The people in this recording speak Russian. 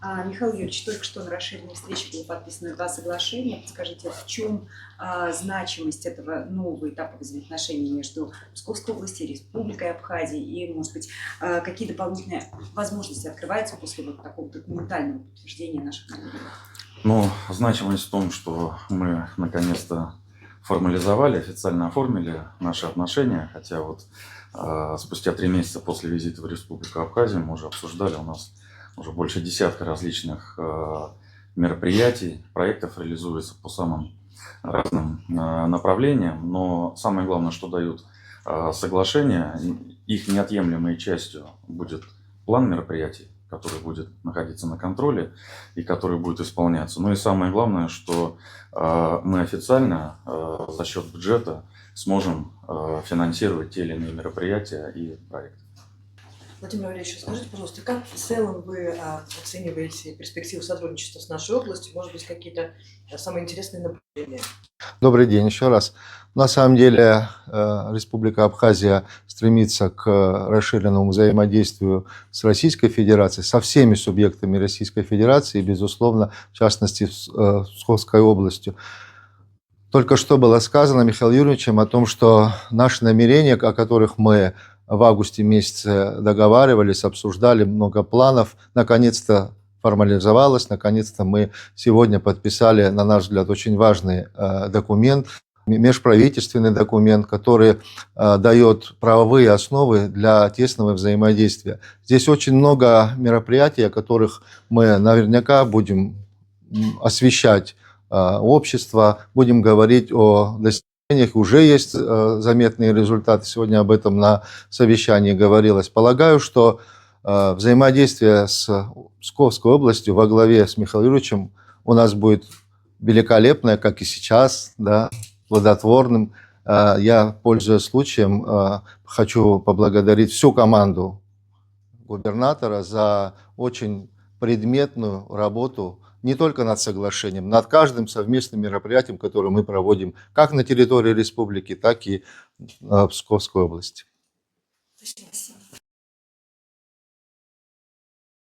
Михаил Юрьевич, только что на расширенной встрече было подписано два соглашения. Подскажите, в чем значимость этого нового этапа взаимоотношений между Псковской областью и Республикой Абхазия? И, может быть, какие дополнительные возможности открываются после вот такого документального подтверждения наших намерений? Ну, значимость в том, что мы наконец-то формализовали, официально оформили наши отношения, хотя вот спустя 3 месяца после визита в Республику Абхазию мы уже обсуждали, у нас уже больше десятка различных мероприятий, проектов реализуется по самым разным направлениям, но самое главное, что дают соглашения, их неотъемлемой частью будет план мероприятий, который будет находиться на контроле и который будет исполняться. Ну и самое главное, что мы официально за счет бюджета сможем финансировать те или иные мероприятия и проекты. Владимир Валерьевич, скажите, пожалуйста, как в целом вы оцениваете перспективу сотрудничества с нашей областью? Может быть, какие-то самые интересные направления? Добрый день еще раз. На самом деле Республика Абхазия стремится к расширенному взаимодействию с Российской Федерацией, со всеми субъектами Российской Федерации, безусловно, в частности, с Псковской областью. Только что было сказано Михаилом Юрьевичем о том, что наши намерения, о которых мы в августе месяце договаривались, обсуждали много планов, наконец-то формализовалось, наконец-то мы сегодня подписали, на наш взгляд, очень важный документ, межправительственный документ, который дает правовые основы для тесного взаимодействия. Здесь очень много мероприятий, о которых мы наверняка будем освещать общество, будем говорить о достижениях. Уже есть заметные результаты. Сегодня об этом на совещании говорилось. Полагаю, что взаимодействие с Псковской областью во главе с Михаилом Юрьевичем у нас будет великолепное, как и сейчас, да, плодотворным. Я, пользуясь случаем, хочу поблагодарить всю команду губернатора за очень предметную работу не только над соглашением, над каждым совместным мероприятием, которое мы проводим как на территории республики, так и в Псковской области. Спасибо.